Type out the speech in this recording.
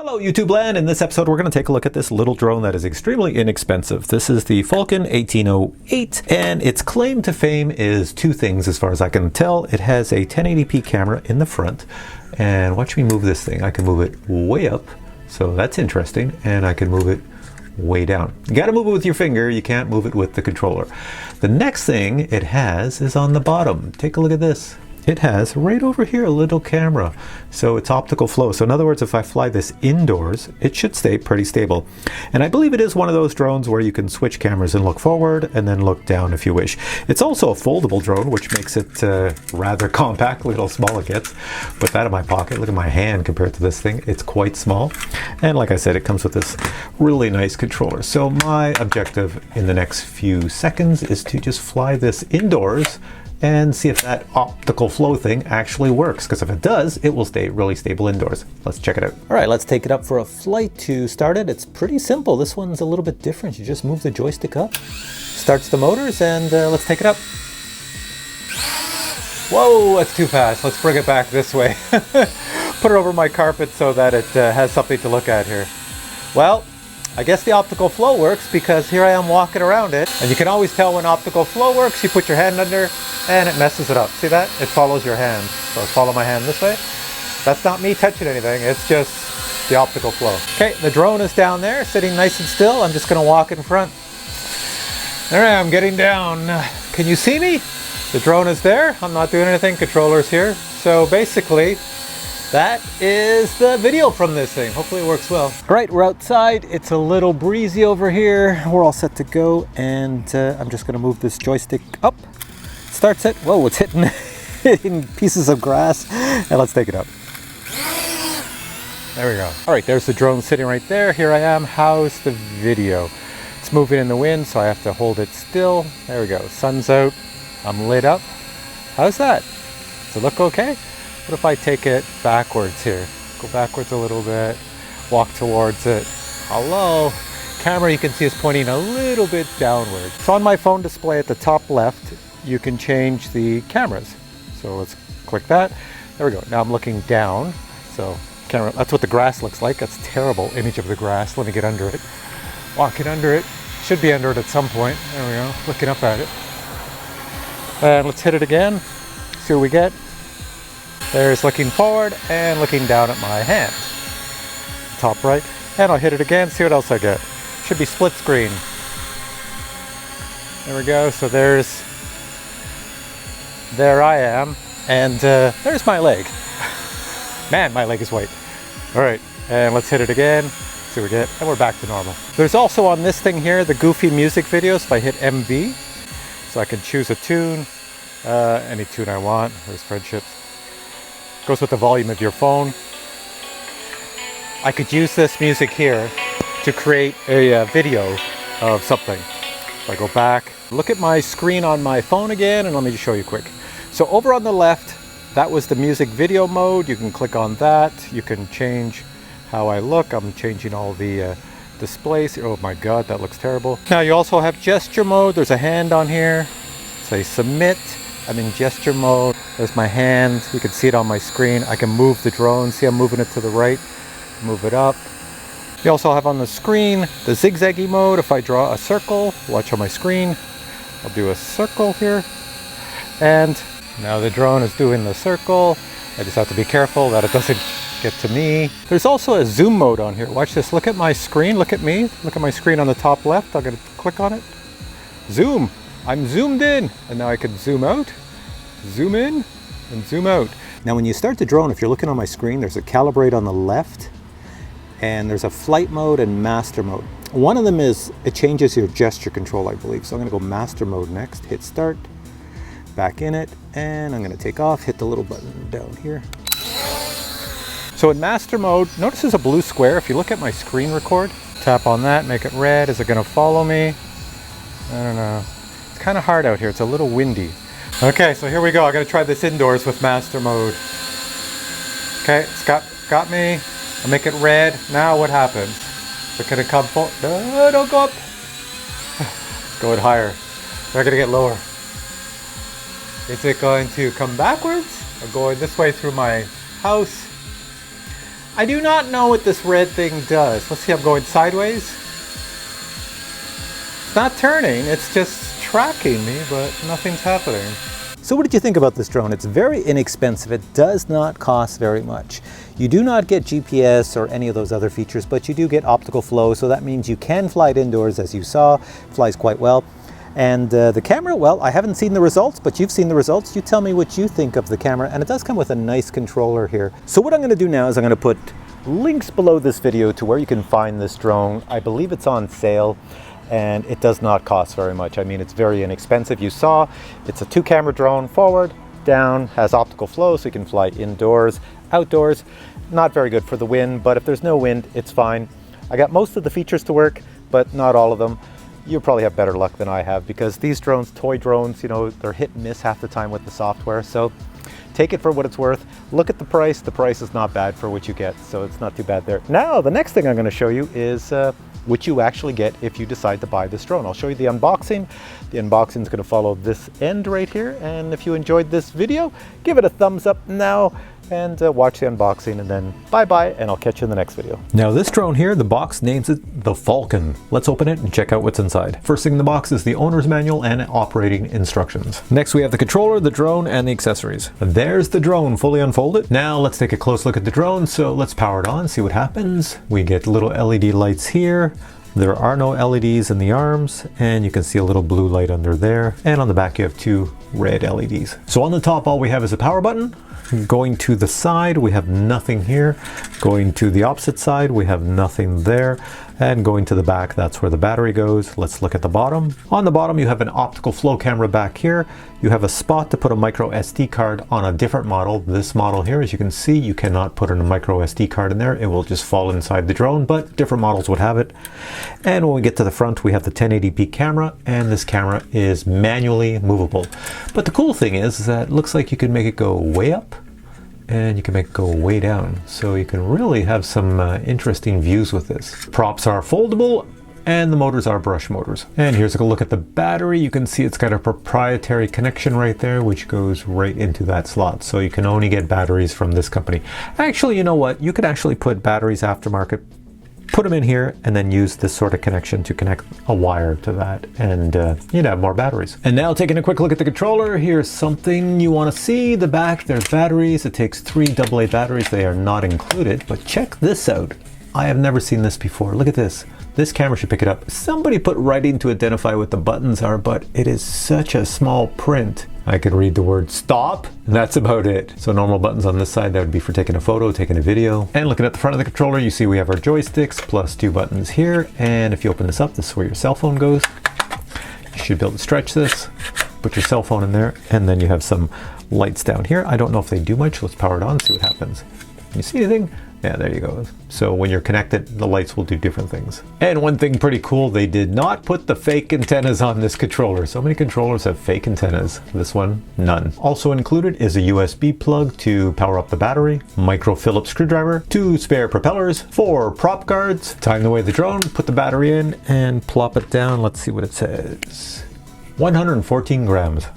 Hello YouTube land. In this episode we're going to take a look at this little drone that is extremely inexpensive. This is the Falcon 1808 and its claim to fame is two things as far as I can tell. It has a 1080p camera in the front, and watch me move this thing. I can move it way up, so that's interesting, and I can move it way down. You got to move it with your finger, you can't move it with the controller. The next thing it has is on the bottom. Take a look at this. It has right over here a little camera, so it's optical flow. So in other words, if I fly this indoors, it should stay pretty stable. And I believe it is one of those drones where you can switch cameras and look forward and then look down if you wish. It's also a foldable drone, which makes it rather compact. Look how small it gets. Put that in my pocket. Look at my hand compared to this thing. It's quite small. And like I said, it comes with this really nice controller. So my objective in the next few seconds is to just fly this indoors and see if that optical flow thing actually works, because if it does, it will stay really stable indoors. Let's check it out. All right, let's take it up for a flight. To start it, it's pretty simple. This one's a little bit different. You just move the joystick up, starts the motors, and let's take it up. Whoa, that's too fast. Let's bring it back this way. Put it over my carpet so that it has something to look at here. Well, I guess the optical flow works because here I am walking around it, and you can always tell when optical flow works. You put your hand under and it messes it up. See that? It follows your hand. So follow my hand this way. That's not me touching anything, it's just the optical flow. Okay, the drone is down there sitting nice and still. I'm just gonna walk in front. There I am getting down. Can you see me? The drone is there. I'm not doing anything. Controller's here. So basically, that is the video from this thing. Hopefully it works well. All right, we're outside. It's a little breezy over here. We're all set to go, and I'm just gonna move this joystick up. Starts it. Whoa, it's hitting pieces of grass. And let's take it up. There we go. All right, there's the drone sitting right there. Here I am. How's the video? It's moving in the wind, so I have to hold it still. There we go. Sun's out. I'm lit up. How's that? Does it look okay? What if I take it backwards here? Go backwards a little bit, walk towards it. Hello? Camera you can see is pointing a little bit downward. So on my phone display at the top left, you can change the cameras. So let's click that. There we go. Now I'm looking down. So camera, that's what the grass looks like. That's a terrible image of the grass. Let me get under it. Walking under it. Should be under it at some point. There we go. Looking up at it. And let's hit it again. See what we get. There's looking forward and looking down at my hand. Top right. And I'll hit it again, see what else I get. Should be split screen. There we go. So there I am. And there's my leg. Man, my leg is white. All right, and let's hit it again. See what we get. And we're back to normal. There's also on this thing here, the goofy music videos. If I hit MV, so I can choose a tune, any tune I want. There's Friendships. Goes with the volume of your phone. I could use this music here to create a video of something. If I go back, look at my screen on my phone again, and let me just show you quick. So over on the left, that was the music video mode. You can click on that. You can change how I look. I'm changing all the displays. Oh my God, that looks terrible. Now you also have gesture mode. There's a hand on here. Say submit. I'm in gesture mode. There's my hand. You can see it on my screen. I can move the drone. See, I'm moving it to the right. Move it up. You also have on the screen the zigzaggy mode. If I draw a circle, watch on my screen. I'll do a circle here. And now the drone is doing the circle. I just have to be careful that it doesn't get to me. There's also a zoom mode on here. Watch this. Look at my screen. Look at me. Look at my screen on the top left. I'm going to click on it. Zoom. I'm zoomed in, and now I can zoom out, zoom in, and zoom out. Now when you start the drone, if you're looking on my screen, there's a calibrate on the left, and there's a flight mode and master mode. One of them is, it changes your gesture control, I believe. So I'm gonna go master mode next, hit start, back in it, and I'm gonna take off, hit the little button down here. So in master mode, notice there's a blue square. If you look at my screen record, tap on that, make it red. Is it gonna follow me? I don't know. Kind of hard out here. It's a little windy. Okay, so here we go. I'm gonna try this indoors with master mode. Okay, it's got me. I'll make it red. Now what happens? Is it gonna come forward? No, don't go up. It's going higher. They're gonna get lower. Is it going to come backwards? I'm going this way through my house. I do not know what this red thing does. Let's see, I'm going sideways. It's not turning, it's just tracking me, but nothing's happening. So what did you think about this drone? It's very inexpensive. It does not cost very much. You do not get GPS or any of those other features, but you do get optical flow, so that means you can fly it indoors, as you saw. It flies quite well. And the camera, well, I haven't seen the results, but you've seen the results. You tell me what you think of the camera, and it does come with a nice controller here. So what I'm going to do now is I'm going to put links below this video to where you can find this drone. I believe it's on sale, and it does not cost very much. I mean, it's very inexpensive. You saw, it's a 2-camera drone, forward, down, has optical flow, so you can fly indoors, outdoors. Not very good for the wind, but if there's no wind, it's fine. I got most of the features to work, but not all of them. You probably have better luck than I have, because these drones, toy drones, you know, they're hit and miss half the time with the software. So take it for what it's worth. Look at the price. The price is not bad for what you get, so it's not too bad there. Now, the next thing I'm going to show you is what you actually get if you decide to buy this drone. I'll show you the unboxing. The unboxing is going to follow this end right here. And if you enjoyed this video, give it a thumbs up now and watch the unboxing, and then bye-bye, and I'll catch you in the next video. Now this drone here, the box names it the Falcon. Let's open it and check out what's inside. First thing in the box is the owner's manual and operating instructions. Next we have the controller, the drone, and the accessories. There's the drone fully unfolded. Now let's take a close look at the drone. So let's power it on, see what happens. We get little LED lights here. There are no LEDs in the arms, and you can see a little blue light under there. And on the back you have 2 red LEDs. So on the top, all we have is a power button. Going to the side, we have nothing here. Going to the opposite side, we have nothing there. And going to the back, that's where the battery goes. Let's look at the bottom. On the bottom, you have an optical flow camera back here. You have a spot to put a micro SD card on a different model. This model here, as you can see, you cannot put a micro SD card in there. It will just fall inside the drone, but different models would have it. And when we get to the front, we have the 1080p camera, and this camera is manually movable. But the cool thing is that it looks like you can make it go way up, and you can make it go way down. So you can really have some interesting views with this. Props are foldable, and the motors are brush motors. And here's a look at the battery. You can see it's got a proprietary connection right there, which goes right into that slot. So you can only get batteries from this company. Actually, you know what? You could actually put batteries aftermarket, put them in here, and then use this sort of connection to connect a wire to that, and you'd have more batteries. And now taking a quick look at the controller, here's something you want to see. The back, there's batteries. It takes 3 AA batteries. They are not included, but check this out. I have never seen this before. Look at this. This camera should pick it up. Somebody put writing to identify what the buttons are, but it is such a small print. I could read the word stop, and that's about it. So normal buttons on this side, that would be for taking a photo, taking a video. And looking at the front of the controller, you see we have our joysticks plus 2 buttons here. And if you open this up, this is where your cell phone goes. You should be able to stretch this, put your cell phone in there, and then you have some lights down here. I don't know if they do much. Let's power it on, see what happens. Can you see anything? Yeah, there you go. So when you're connected, the lights will do different things. And one thing pretty cool, they did not put the fake antennas on this controller. So many controllers have fake antennas. This one, none. Also included is a USB plug to power up the battery, micro Phillips screwdriver, 2 spare propellers, 4 prop guards. Time away the drone, put the battery in, and plop it down. Let's see what it says. 114 grams.